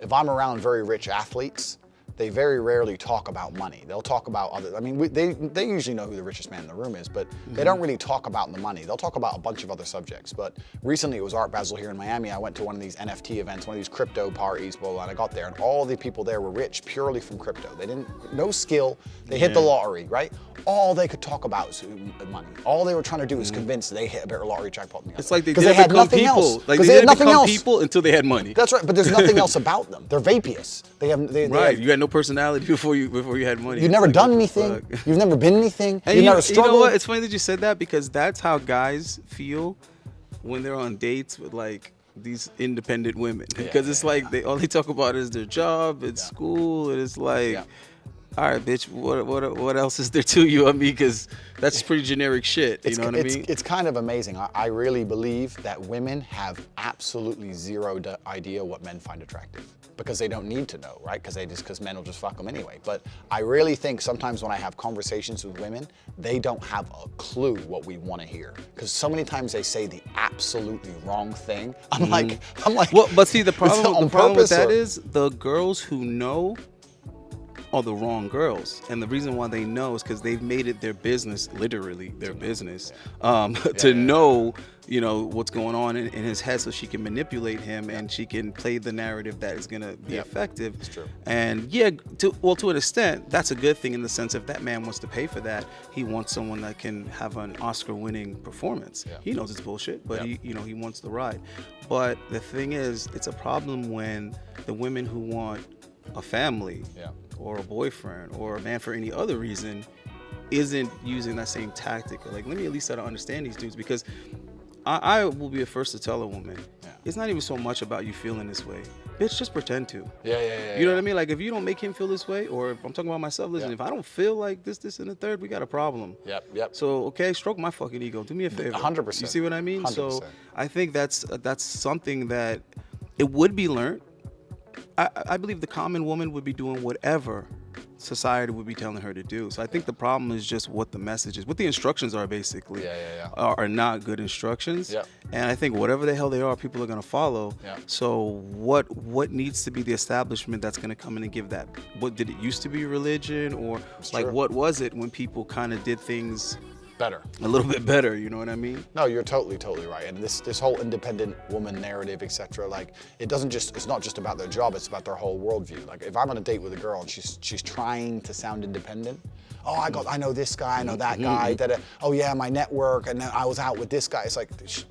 if I'm around very rich athletes, they very rarely talk about money. They'll talk about other, I mean, they usually know who the richest man in the room is, but they don't really talk about the money. They'll talk about a bunch of other subjects. But recently it was Art Basel here in Miami. I went to one of these NFT events, one of these crypto parties, and I got there, and all the people there were rich purely from crypto. They no skill. They hit the lottery, right? All they could talk about was money. All they were trying to do was convince they hit a bigger lottery jackpot than the other. It's like they didn't become people. Like they didn't become people until they had money. That's right, but there's nothing else about them. They're vapious. You had no personality before you had money. You've never done anything. You've never been anything. And you've never struggled. You know what? It's funny that you said that, because that's how guys feel when they're on dates with like these independent women. Because it's like all they talk about is their job, it's school, and it's like, all right, bitch, what else is there to you? I mean, because that's pretty generic shit. You know what I mean? It's kind of amazing. I really believe that women have absolutely zero idea what men find attractive. because they don't need to know, right? Because men will just fuck them anyway. But I really think sometimes when I have conversations with women, they don't have a clue what we want to hear. Because so many times they say the absolutely wrong thing. I'm like, well, but see, the is it problem, on the problem with purpose that or- is the girls who know are the wrong girls, and the reason why they know is because they've made it their business, literally their business, to know, you know, what's going on in his head, so she can manipulate him and she can play the narrative that is gonna be effective. It's true. And yeah, to an extent, that's a good thing in the sense if that man wants to pay for that, he wants someone that can have an Oscar-winning performance. Yeah. He knows it's bullshit, but he wants the ride. But the thing is, it's a problem when the women who want a family or a boyfriend or a man for any other reason isn't using that same tactic. Like, let me at least try to understand these dudes, because I will be the first to tell a woman, it's not even so much about you feeling this way. Bitch, just pretend to. You know what I mean? Like, if you don't make him feel this way, or if I'm talking about myself, listen, if I don't feel like this, and the third, we got a problem. So, okay, stroke my fucking ego. Do me a favor. 100%. You see what I mean? 100%. So, I think that's something that it would be learned. I believe the common woman would be doing whatever society would be telling her to do. So I think the problem is just what the message is, what the instructions are basically, are not good instructions. And I think whatever the hell they are, people are going to follow. So what needs to be the establishment that's going to come in and give that? What did it used to be, religion, or like what was it when people kind of did things better, a little bit better? You know what I mean? No, you're totally right. And this whole independent woman narrative, etc. Like, it's not just about their job, it's about their whole worldview. Like, if I'm on a date with a girl and she's trying to sound independent, I know this guy, I know that guy, oh yeah, my network, and then I was out with this guy. It's like,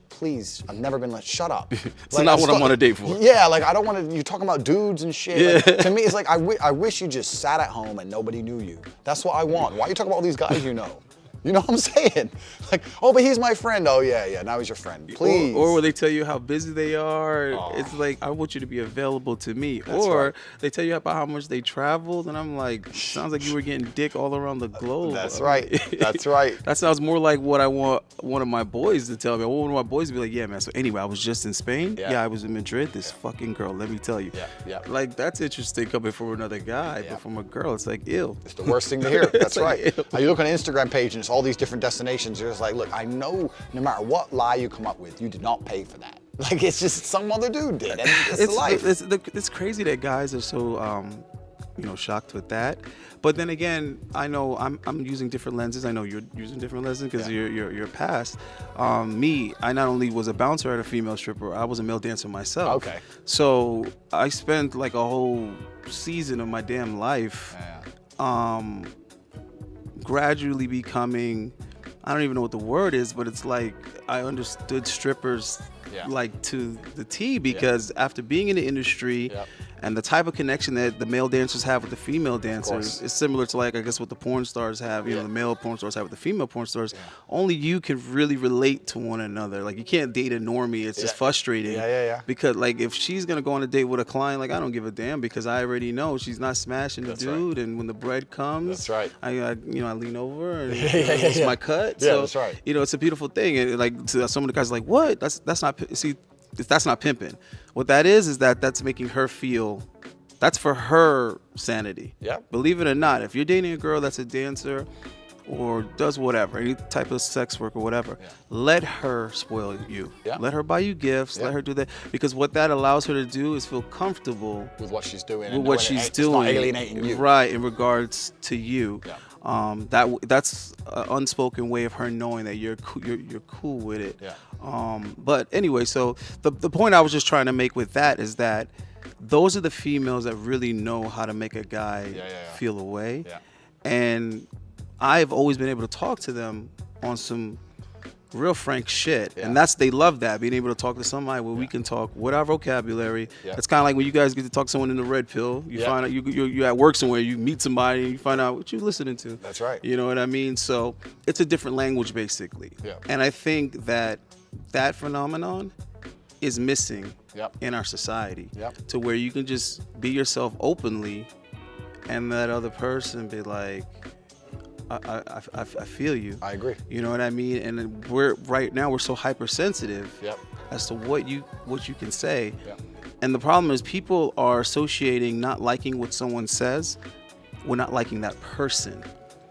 please, I've never been like, shut up. It's not what I'm on a date for. Yeah, like, I don't want to, you're talking about dudes and shit. Like, to me, it's like, I wish you just sat at home and nobody knew you. That's what I want. Why are you talking about all these guys you know? You know what I'm saying? Like, oh, but he's my friend. Oh, yeah, now he's your friend. Please. Or when they tell you how busy they are, it's like, I want you to be available to me. Or they tell you about how much they traveled, and I'm like, sounds like you were getting dick all around the globe. That's right. That's right. That sounds more like what I want one of my boys to tell me. I want one of my boys to be like, yeah, man, so anyway, I was just in Spain. Yeah, I was in Madrid. This fucking girl, let me tell you. Like, that's interesting coming from another guy, but from a girl, it's like, ew. It's the worst thing to hear. That's right. Ew. Now, you look on an Instagram page, and it's all these different destinations. You're just like, look, I know no matter what lie you come up with, you did not pay for that. Like, it's just some other dude did, and it's the life. It's crazy that guys are so, shocked with that. But then again, I know I'm using different lenses. I know you're using different lenses because you're past. Me, I not only was a bouncer at a female stripper, I was a male dancer myself. Okay. So I spent like a whole season of my damn life, gradually becoming, I don't even know what the word is, but it's like I understood strippers like to the T, because after being in the industry and the type of connection that the male dancers have with the female dancers is similar to, like, I guess what the porn stars have, you know, the male porn stars have with the female porn stars. Only you can really relate to one another. Like, you can't date a normie. It's just frustrating. Because, like, if she's going to go on a date with a client, like, I don't give a damn, because I already know she's not smashing the dude. And when the bread comes, I lean over and it's my cut. Yeah, so, that's right. You know, it's a beautiful thing. And, like, to some of the guys are like, what? That's not, see, that's not pimping. What that is that's making her feel, that's for her sanity. Believe it or not, if you're dating a girl that's a dancer or does whatever, any type of sex work or whatever, let her spoil you. Let her buy you gifts. Let her do that, because what that allows her to do is feel comfortable with what she's doing. With what she's doing, it's not alienating you. Right, in regards to you. That's an unspoken way of her knowing that you're cool with it. But anyway, so the point I was just trying to make with that is that those are the females that really know how to make a guy feel a way. And I've always been able to talk to them on some real frank shit, and they love that, being able to talk to somebody where we can talk with our vocabulary. It's kind of like when you guys get to talk to someone in the red pill. You find out you're at work somewhere, you meet somebody, and you find out what you're listening to. That's right. You know what I mean? So it's a different language, basically. And I think that phenomenon is missing in our society, to where you can just be yourself openly, and that other person be like, I feel you. I agree. You know what I mean? And right now we're so hypersensitive as to what you can say. And the problem is people are associating not liking what someone says with not liking that person.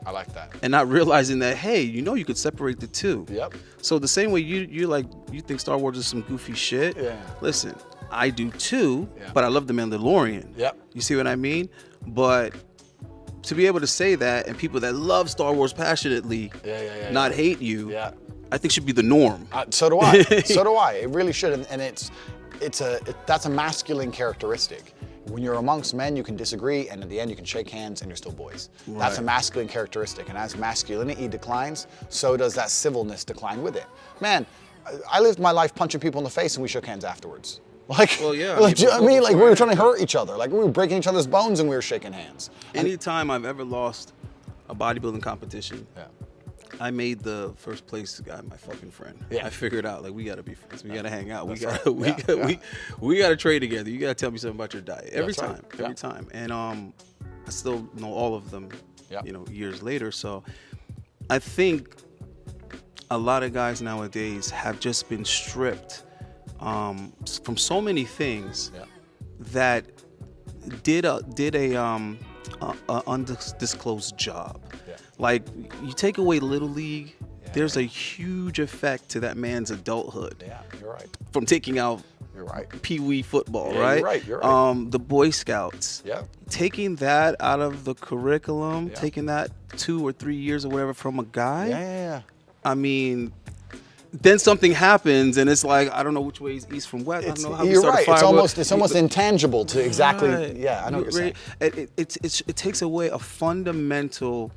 I like that. And not realizing that, hey, you could separate the two. Yep. So the same way you think Star Wars is some goofy shit. Yeah. Listen, I do too, Yeah. but I love The Mandalorian. Yep. You see what I mean? But to be able to say that, and people that love Star Wars passionately not hate you, I think should be the norm. So do I. So do I. It really should. And that's a masculine characteristic. When you're amongst men, you can disagree, and at the end, you can shake hands, and you're still boys. Right. That's a masculine characteristic. And as masculinity declines, so does that civilness decline with it. Man, I lived my life punching people in the face, and we shook hands afterwards. Like, well, yeah. like, we were trying to hurt each other. Like, we were breaking each other's bones, and we were shaking hands. Anytime I've ever lost a bodybuilding competition, Yeah. I made the first place guy my fucking friend. Yeah. I figured out, like, we gotta be friends. We gotta hang out. That's We gotta trade together. You gotta tell me something about your diet every That's time, right. every time. And I still know all of them, years later. So I think a lot of guys nowadays have just been stripped from so many things that did a undisclosed job. Yeah. Like, you take away Little League, there's a huge effect to that man's adulthood. Yeah, you're right. From taking out You're right. Pee-wee football, Yeah, right? you're right. The Boy Scouts. Yeah. Taking that out of the curriculum, Yeah. taking that 2 or 3 years or whatever from a guy. Yeah. I mean, then something happens, and it's like, I don't know which way is east from west. I don't know how we You're start right. a fire. It's almost intangible to exactly. Right. Yeah, I know what you're saying. It takes away a fundamental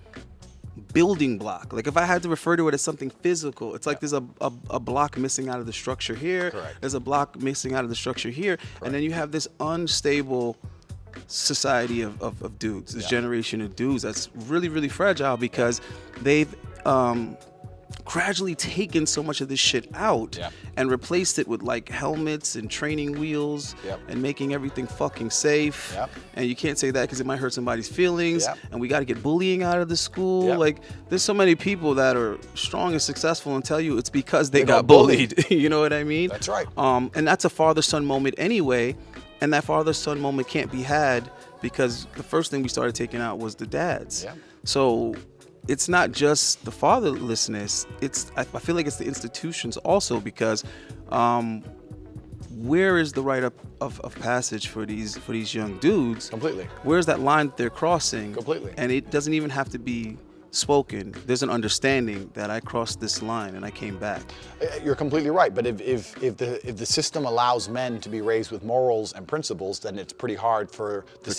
building block. Like, if I had to refer to it as something physical, it's like there's a block missing out of the structure here. Correct. There's a block missing out of the structure here. And then you have this unstable society of dudes, this generation of dudes that's really, really fragile because they've gradually taken so much of this shit out and replaced it with like helmets and training wheels and making everything fucking safe. And you can't say that because it might hurt somebody's feelings. And we got to get bullying out of the school. Like, there's so many people that are strong and successful and tell you it's because they got bullied. You know what I mean? That's right. And that's a father-son moment anyway. And that father-son moment can't be had because the first thing we started taking out was the dads. So it's not just the fatherlessness. I feel like it's the institutions also, because where is the rite of passage for these young dudes? Completely. Where's that line that they're crossing? Completely. And it doesn't even have to be spoken. There's an understanding that I crossed this line and I came back. You're completely right. But if the system allows men to be raised with morals and principles, then it's pretty hard for the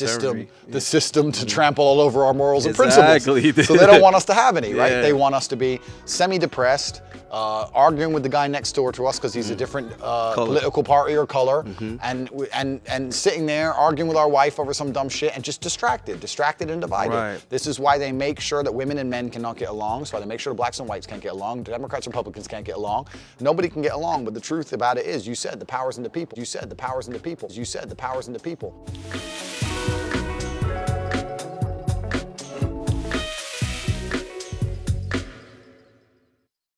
system to trample all over our morals and principles. So they don't want us to have any, right? They want us to be semi-depressed, arguing with the guy next door to us because he's a different political party or color, and sitting there arguing with our wife over some dumb shit and just distracted and divided. Right. This is why they make sure that women and men cannot get along. So they make sure the blacks and whites can't get along. The Democrats and Republicans can't get along. Nobody can get along. But the truth about it is, you said the power's in the people. You said the power's in the people. You said the power's in the people.